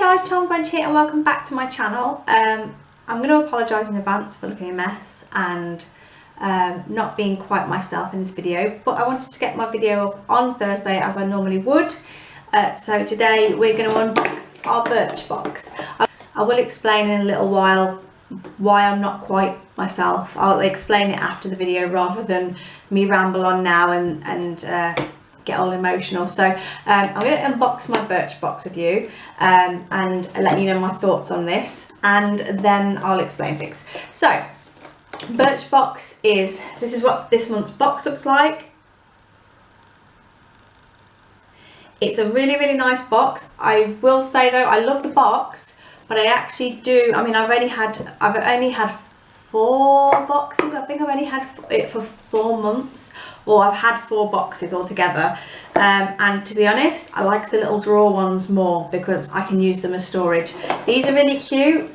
guys, Charmed Bench here and welcome back to my channel. I'm going to apologise in advance for looking a mess and not being quite myself in this video, but I wanted to get my video up on Thursday as I normally would. So today we're going to unbox our Birchbox. I will explain in a little while why I'm not quite myself. I'll explain it after the video rather than me ramble on now and get all emotional. So I'm going to unbox my Birchbox with you and let you know my thoughts on this, and then I'll explain things. So Birchbox this is what this month's box looks like. It's a really nice box. I will say though, I love the box, but I actually do, I mean, I've only had 4 boxes. I think I've only had it for 4 months, or I've had 4 boxes altogether. And to be honest, I like the little drawer ones more because I can use them as storage. These are really cute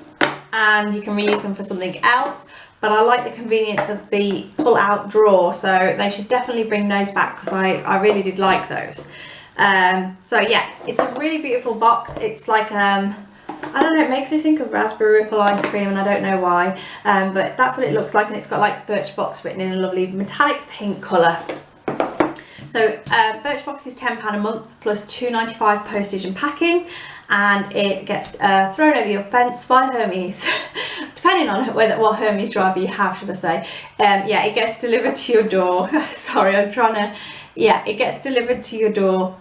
and you can reuse them for something else, but I like the convenience of the pull out drawer, so they should definitely bring those back because I really did like those. So yeah, it's a really beautiful box. It's like I don't know, it makes me think of raspberry ripple ice cream and I don't know why, but that's what it looks like, and it's got like Birchbox written in a lovely metallic pink colour. So Birchbox is £10 a month plus £2.95 postage and packing, and it gets thrown over your fence by Hermes, depending on what Hermes driver you have, should I say. Yeah, it gets delivered to your door. Sorry, it gets delivered to your door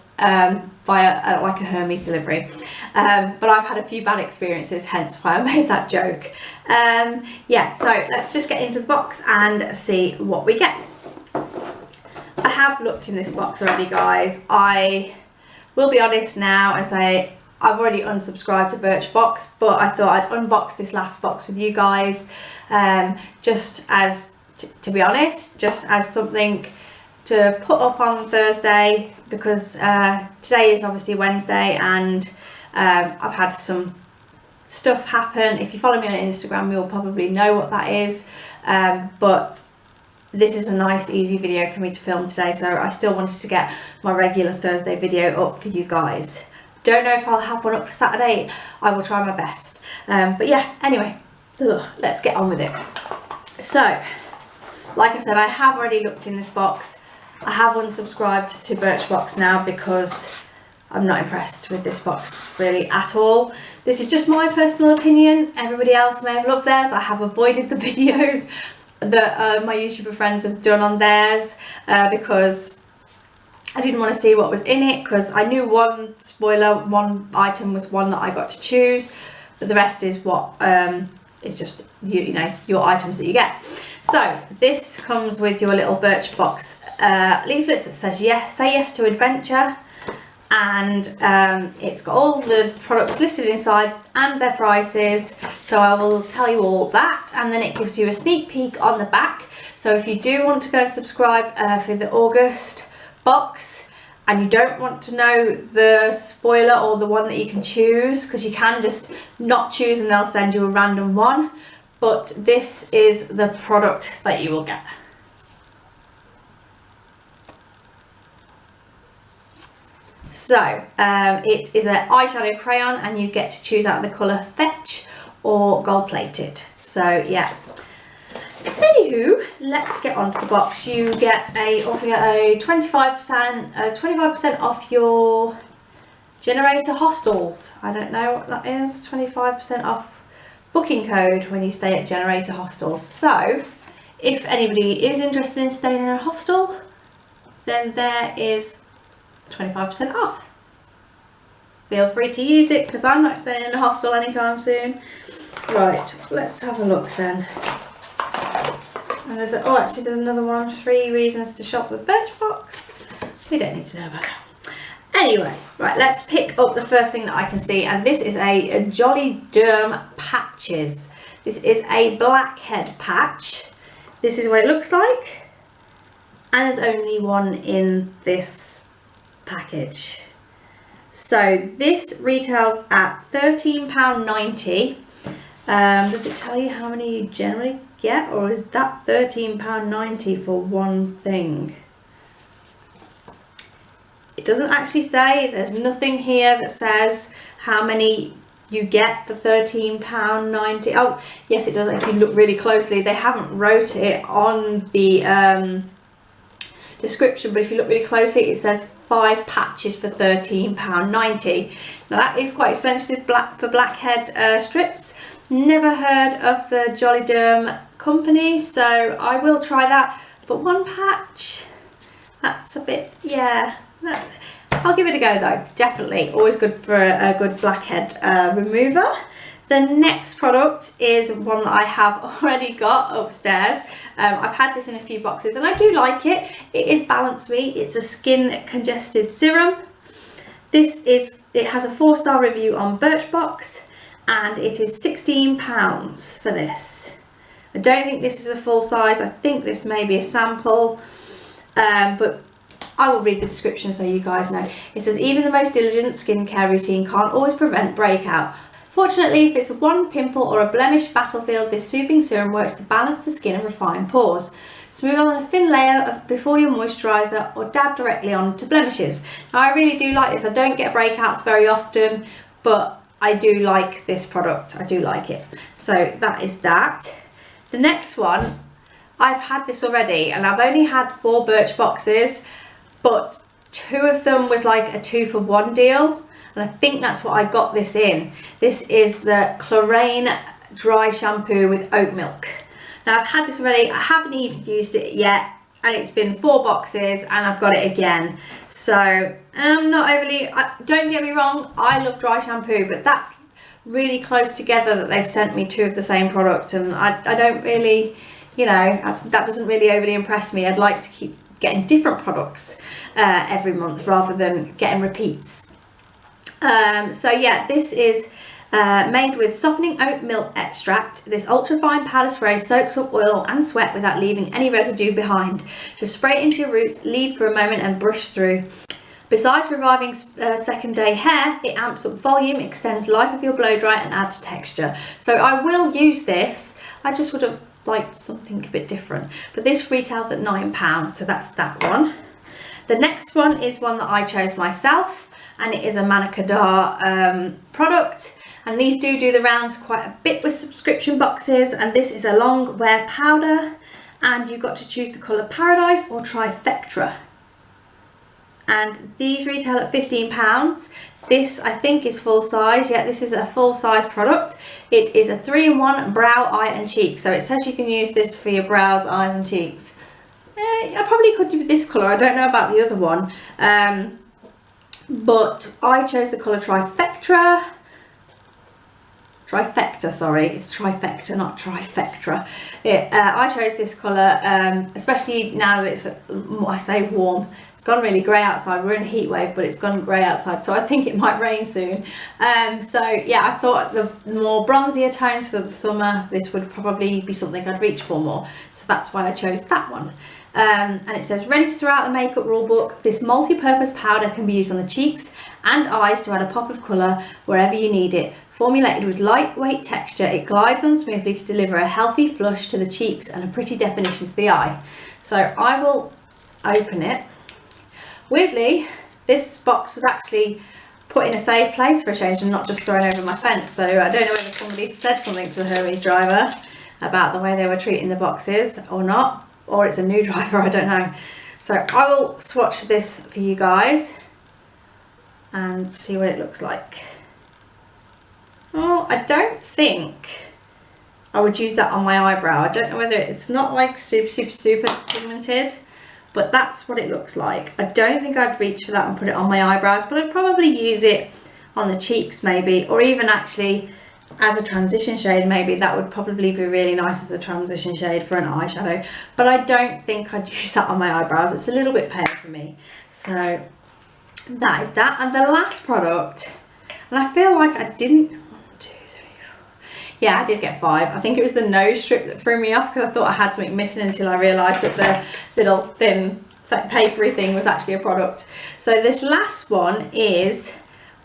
via like a Hermes delivery, but I've had a few bad experiences, hence why I made that joke. Yeah, so let's just get into the box and see what we get. I have looked in this box already, guys. I will be honest now and say I've already unsubscribed to Birchbox, but I thought I'd unbox this last box with you guys, just as to be honest, just as something to put up on Thursday, because today is obviously Wednesday and I've had some stuff happen. If you follow me on Instagram, you'll probably know what that is, but this is a nice easy video for me to film today, so I still wanted to get my regular Thursday video up for you guys. Don't know if I'll have one up for Saturday. I will try my best, but yes, anyway, let's get on with it. So like I said, I have already looked in this box. I have unsubscribed to Birchbox now because I'm not impressed with this box really at all. This is just my personal opinion. Everybody else may have loved theirs. I have avoided the videos that my YouTuber friends have done on theirs because I didn't want to see what was in it, because I knew one item was one that I got to choose, but the rest is what it's just you know, your items that you get. So this comes with your little Birchbox leaflets that says say yes to adventure, and it's got all the products listed inside and their prices, so I will tell you all that, and then it gives you a sneak peek on the back. So if you do want to go and subscribe for the August box and you don't want to know the spoiler or the one that you can choose, because you can just not choose and they'll send you a random one, but this is the product that you will get. So it is an eyeshadow crayon and you get to choose out the colour Fetch or Gold Plated. So yeah. Anywho, let's get onto the box. You also get a 25% off your generator hostels. I don't know what that is. 25% off booking code when you stay at generator hostels. So if anybody is interested in staying in a hostel, then there is 25% off. Feel free to use it because I'm not staying in a hostel anytime soon. Right, let's have a look then. And there's actually there's another one, 3 reasons to shop with Birchbox. We don't need to know about that. Anyway, right, let's pick up the first thing that I can see, and this is a Jolly Derm patches. This is a blackhead patch. This is what it looks like, and there's only one in this package. So this retails at £13.90. Does it tell you how many you generally get, or is that £13.90 for one thing? It doesn't actually say. There's nothing here that says how many you get for £13.90. Oh yes, it does. If you look really closely, they haven't wrote it on the description, but if you look really closely, it says 5 patches for £13.90. Now that is quite expensive for blackhead strips. Never heard of the Jolly Derm company, so I will try that. But 1 patch, that's a bit, yeah. I'll give it a go though, definitely. Always good for a good blackhead remover. The next product is one that I have already got upstairs. I've had this in a few boxes and I do like it. It is Balance Me. It's a skin congested serum. It has a 4-star review on Birchbox and it is £16 for this. I don't think this is a full size. I think this may be a sample, but I will read the description so you guys know. It says, even the most diligent skincare routine can't always prevent breakout. Fortunately, if it's a one pimple or a blemish battlefield, this soothing serum works to balance the skin and refine pores. Smooth on a thin layer before your moisturiser or dab directly onto blemishes. Now I really do like this. I don't get breakouts very often, but I do like this product. I do like it. So that is that. The next one, I've had this already and I've only had 4 Birchboxes, but 2 of them was like a 2-for-1 deal. And I think that's what I got this in. This is the Chlorine Dry Shampoo with Oat Milk. Now I've had this already, I haven't even used it yet, and it's been 4 boxes and I've got it again. So I'm not overly, don't get me wrong, I love dry shampoo, but that's really close together that they've sent me 2 of the same product, and I don't really, you know, that doesn't really overly impress me. I'd like to keep getting different products every month rather than getting repeats. So yeah, this is made with softening oat milk extract. This ultra fine powder spray soaks up oil and sweat without leaving any residue behind. Just spray it into your roots, leave for a moment and brush through. Besides reviving second day hair, it amps up volume, extends life of your blow dry and adds texture. So I will use this. I just would have liked something a bit different, but this retails at £9, so that's that one. The next one is one that I chose myself, and it is a Manakadar product, and these do the rounds quite a bit with subscription boxes. And this is a long wear powder, and you've got to choose the colour Paradise or Trifecta, and these retail at £15. This I think is full size. Yeah, this is a full size product. It is a 3-in-1 brow, eye and cheek, so it says you can use this for your brows, eyes and cheeks. I probably could do this colour, I don't know about the other one, but I chose the colour Trifecta, sorry, it's Trifecta, not Trifecta. I chose this colour, especially now that it's, I say warm, it's gone really grey outside. We're in a heat wave, but it's gone grey outside, so I think it might rain soon. So yeah, I thought the more bronzier tones for the summer, this would probably be something I'd reach for more, so that's why I chose that one. And it says, ready to throw out the makeup rule book, this multi-purpose powder can be used on the cheeks and eyes to add a pop of colour wherever you need it. Formulated with lightweight texture, it glides on smoothly to deliver a healthy flush to the cheeks and a pretty definition to the eye. So I will open it. Weirdly, this box was actually put in a safe place for a change and not just thrown over my fence, so I don't know whether somebody said something to the Hermes driver about the way they were treating the boxes or not, or it's a new driver, I don't know. So I will swatch this for you guys and see what it looks like. Oh, I don't think I would use that on my eyebrow. I don't know whether it's not like super pigmented, but that's what it looks like. I don't think I'd reach for that and put it on my eyebrows, but I'd probably use it on the cheeks maybe, or even actually as a transition shade. Maybe that would probably be really nice as a transition shade for an eyeshadow, but I don't think I'd use that on my eyebrows. It's a little bit pale for me. So that is that. And the last product, and I feel like I didn't, yeah, I did get 5. I think it was the nose strip that threw me off because I thought I had something missing until I realised that the little thin papery thing was actually a product. So this last one is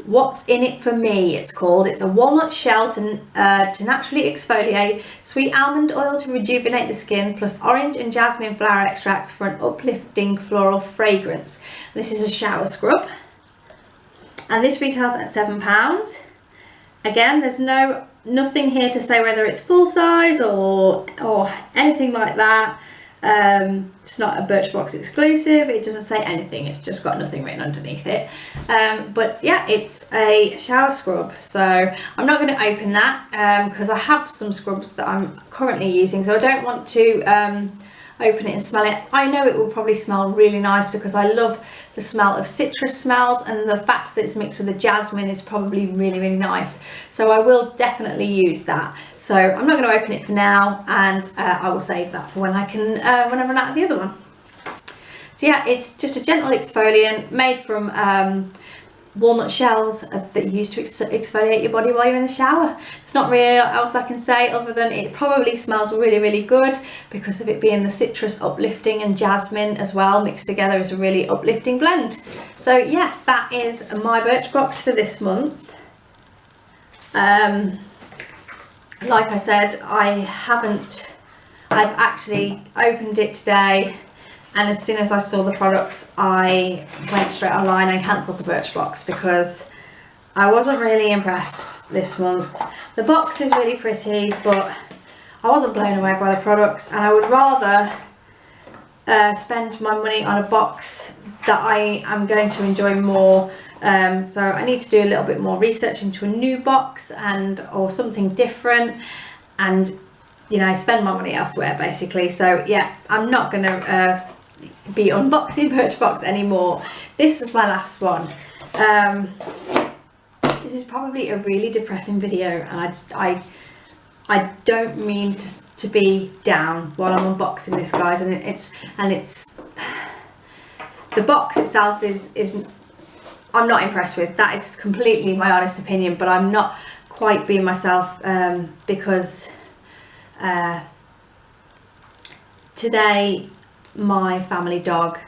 What's in It For Me, it's called. It's a walnut shell to naturally exfoliate, sweet almond oil to rejuvenate the skin, plus orange and jasmine flower extracts for an uplifting floral fragrance. This is a shower scrub, and this retails at £7. Again, there's nothing here to say whether it's full size or anything like that. It's not a Birchbox exclusive. It doesn't say anything. It's just got nothing written underneath it. But yeah, it's a shower scrub. So I'm not going to open that because I have some scrubs that I'm currently using. So I don't want to open it and smell it. I know it will probably smell really nice because I love the smell of citrus smells, and the fact that it's mixed with the jasmine is probably really, really nice. So I will definitely use that. So I'm not going to open it for now, and I will save that for when I can, when I run out of the other one. So yeah, it's just a gentle exfoliant made from walnut shells that you use to exfoliate your body while you're in the shower. There's not really else I can say other than it probably smells really, really good because of it being the citrus uplifting and jasmine as well mixed together is a really uplifting blend. So yeah, that is my Birchbox for this month. Like I said, I've actually opened it today, and as soon as I saw the products, I went straight online and cancelled the Birchbox because I wasn't really impressed this month. The box is really pretty, but I wasn't blown away by the products, and I would rather spend my money on a box that I am going to enjoy more. So I need to do a little bit more research into a new box or something different, and you know, spend my money elsewhere basically. So yeah, I'm not gonna be unboxing Birchbox anymore. This was my last one. This is probably a really depressing video, and I don't mean to be down while I'm unboxing this, guys. And it's the box itself is I'm not impressed with. That is completely my honest opinion, but I'm not quite being myself because today my family dog,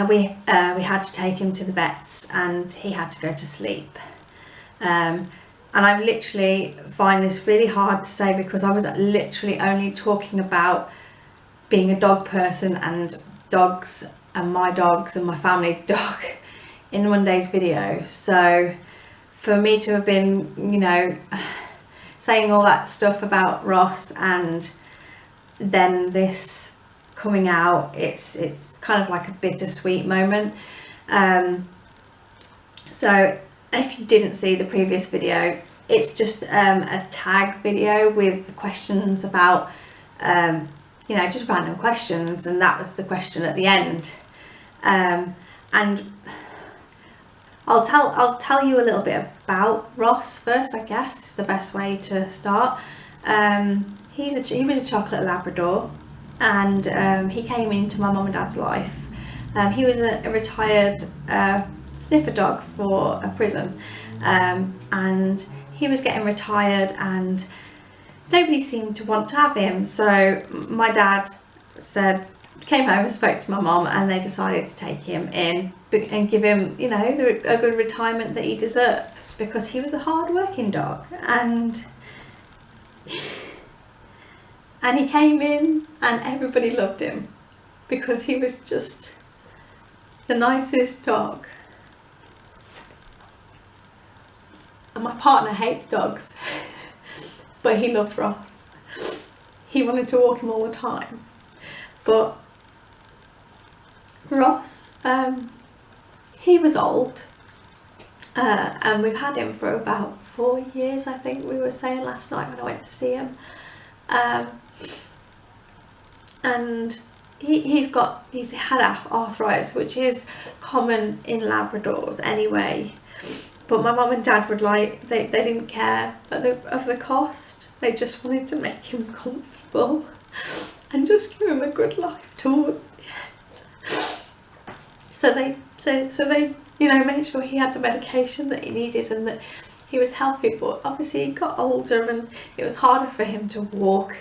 we had to take him to the vets and he had to go to sleep. And I literally find this really hard to say because I was literally only talking about being a dog person and dogs and my family dog in one day's video. So for me to have been, you know, saying all that stuff about Ross and then this coming out, it's kind of like a bittersweet moment. So if you didn't see the previous video, it's just a tag video with questions about you know, just random questions, and that was the question at the end. And I'll tell you a little bit about Ross first, I guess is the best way to start. He was a chocolate Labrador, and he came into my mum and dad's life. He was a retired sniffer dog for a prison, and he was getting retired and nobody seemed to want to have him. So my dad came home and spoke to my mum, and they decided to take him in and give him, you know, a good retirement that he deserves, because he was a hard-working dog. And he came in and everybody loved him because he was just the nicest dog. And my partner hates dogs, but he loved Ross. He wanted to walk him all the time. But Ross, he was old, and we've had him for about 4 years, I think we were saying last night when I went to see him. And he's had arthritis, which is common in Labradors anyway. But my mum and dad would they didn't care of the cost. They just wanted to make him comfortable and just give him a good life towards the end. So they you know, made sure he had the medication that he needed and that he was healthy. But obviously he got older and it was harder for him to walk,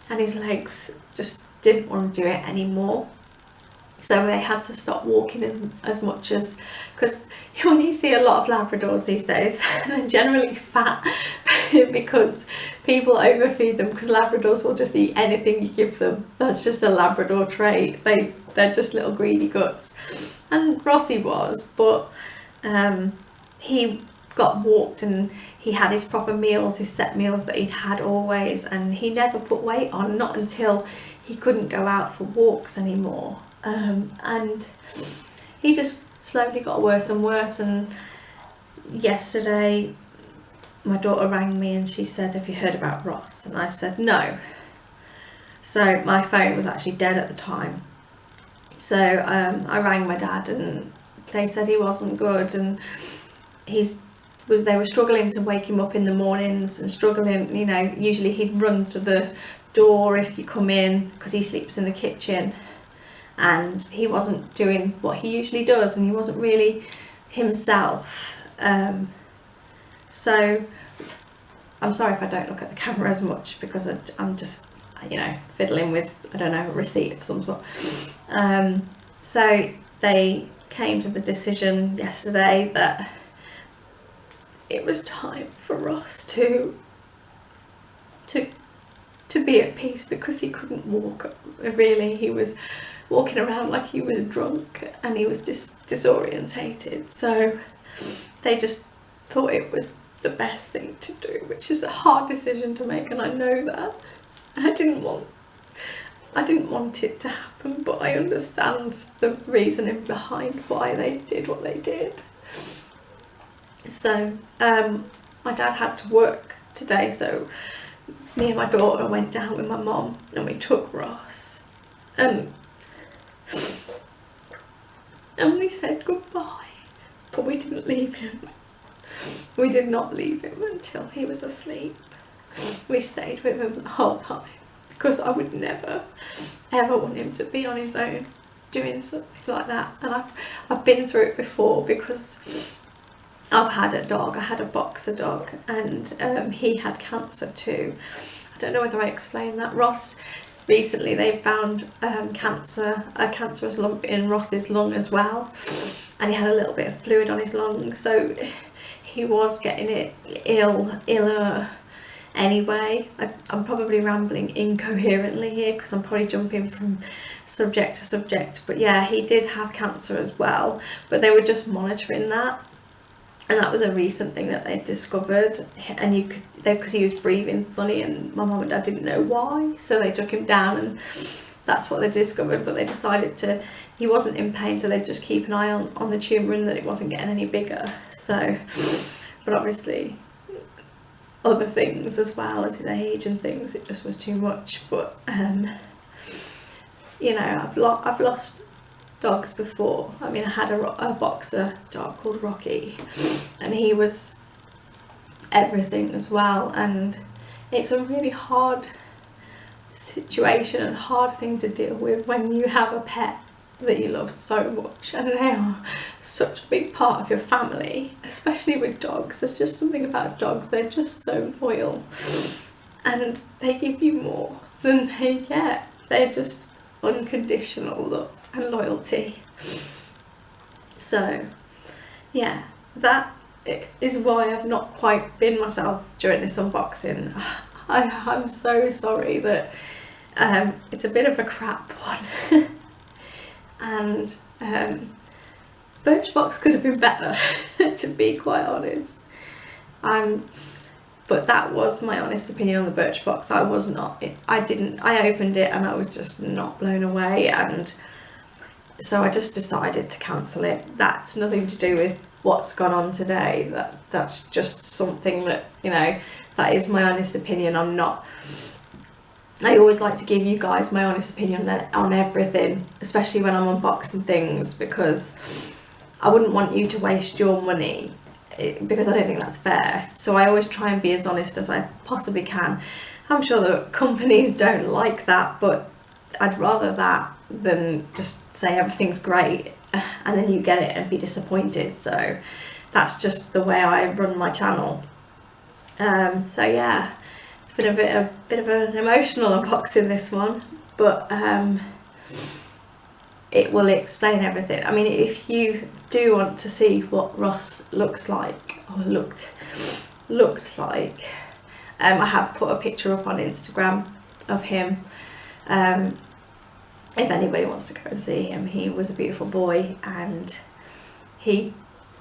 and his legs just didn't want to do it anymore. So they had to stop walking him as much as, because when you see a lot of Labradors these days, they're generally fat because people overfeed them, because Labradors will just eat anything you give them. That's just a Labrador trait. They're just little greedy guts. And Rossi was, but he got walked, and he had his proper meals, his set meals that he'd had always, and he never put weight on, not until he couldn't go out for walks anymore. And he just slowly got worse and worse. And yesterday my daughter rang me and she said, "Have you heard about Ross?" And I said no. So my phone was actually dead at the time. So I rang my dad and they said he wasn't good, and they were struggling to wake him up in the mornings, and struggling, you know, usually he'd run to the door if you come in, because he sleeps in the kitchen, and he wasn't doing what he usually does, and he wasn't really himself. So I'm sorry if I don't look at the camera as much, because I'm just, you know, fiddling with, I don't know, a receipt of some sort. So they came to the decision yesterday that it was time for Ross to be at peace, because he couldn't walk really. He was walking around like he was drunk, and he was disorientated. So they just thought it was the best thing to do, which is a hard decision to make, and I know that. And I didn't want it to happen, but I understand the reasoning behind why they did what they did. So my dad had to work today, so me and my daughter went down with my mum and we took Ross, and we said goodbye, but we didn't leave him. We did not leave him until he was asleep. We stayed with him the whole time, because I would never ever want him to be on his own doing something like that. And I've been through it before, because I've had a dog. I had a boxer dog, and he had cancer too. I don't know whether I explained that. Ross, recently they found a cancerous lump in Ross's lung as well, and he had a little bit of fluid on his lung, so he was getting it iller anyway. I'm probably rambling incoherently here, because I'm probably jumping from subject to subject, but yeah, he did have cancer as well, but they were just monitoring that. And that was a recent thing that they discovered, and because he was breathing funny, and my mum and dad didn't know why, so they took him down, and that's what they discovered. But they decided he wasn't in pain, so they'd just keep an eye on the tumour, and that it wasn't getting any bigger. So, but obviously other things as well as his age and things, it just was too much. But you know, I've lost dogs before. I mean, I had a boxer dog called Rocky, and he was everything as well, and it's a really hard situation and hard thing to deal with when you have a pet that you love so much, and they are such a big part of your family, especially with dogs. There's just something about dogs, they're just so loyal, and they give you more than they get. They're just unconditional love and loyalty. So yeah, that is why I've not quite been myself during this unboxing. I'm so sorry that it's a bit of a crap one. And Birchbox could have been better, to be quite honest. But that was my honest opinion on the Birchbox. I opened it and I was just not blown away, and so I just decided to cancel it. That's nothing to do with what's gone on today. That's just something that, you know, that is my honest opinion. I always like to give you guys my honest opinion on everything, especially when I'm unboxing things, because I wouldn't want you to waste your money, because I don't think that's fair. So I always try and be as honest as I possibly can. I'm sure that companies don't like that, but I'd rather that than just say everything's great and then you get it and be disappointed. So that's just the way I run my channel. So yeah, it's been a bit of an emotional unboxing, this one, but it will explain everything. I mean, if you do want to see what Ross looks like, or looked like, I have put a picture up on Instagram of him. If anybody wants to go and see him, he was a beautiful boy, and he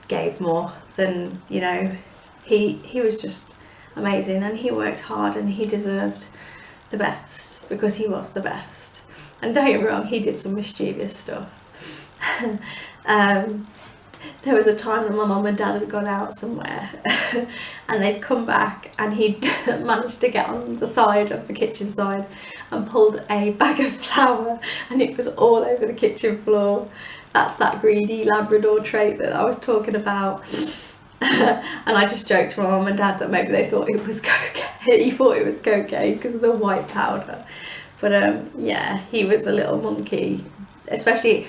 gave more than, you know, he was just amazing, and he worked hard, and he deserved the best because he was the best. And don't get me wrong, he did some mischievous stuff. There was a time that my mum and dad had gone out somewhere and they'd come back, and he'd managed to get on the side of the kitchen side and pulled a bag of flour, and it was all over the kitchen floor. That's that greedy Labrador trait that I was talking about. And I just joked to my mum and dad that maybe they thought it was cocaine. He thought it was cocaine because of the white powder. But yeah, he was a little monkey. Especially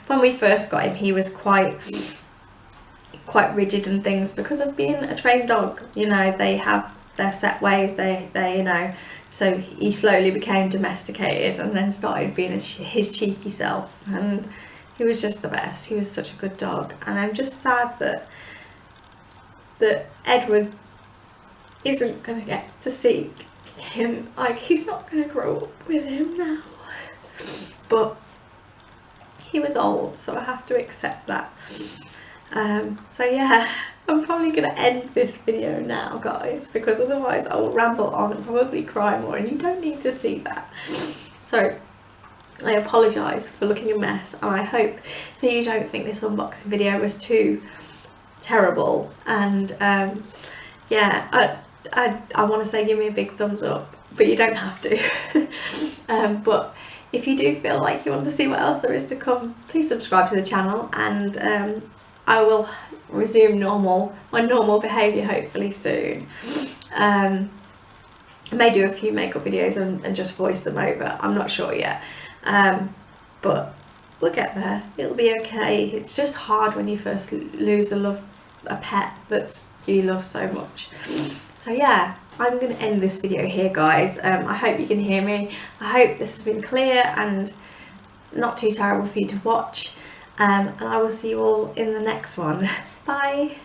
when we first got him, he was quite rigid and things because of being a trained dog. You know, they have their set ways. They you know. So he slowly became domesticated and then started being his cheeky self. And he was just the best. He was such a good dog. And I'm just sad that Edward isn't gonna get to see him. Like, he's not gonna grow up with him now. But he was old, so I have to accept that. So yeah, I'm probably gonna end this video now, guys, because otherwise I will ramble on and probably cry more, and you don't need to see that. So I apologise for looking a mess, and I hope that you don't think this unboxing video was too terrible. And yeah, I want to say give me a big thumbs up, but you don't have to. But if you do feel like you want to see what else there is to come, please subscribe to the channel, and I will resume my normal behaviour hopefully soon. I may do a few makeup videos and just voice them over. I'm not sure yet, but we'll get there. It'll be okay. It's just hard when you first lose a pet that you love so much. So yeah, I'm going to end this video here, guys. I hope you can hear me. I hope this has been clear and not too terrible for you to watch. And I will see you all in the next one. Bye.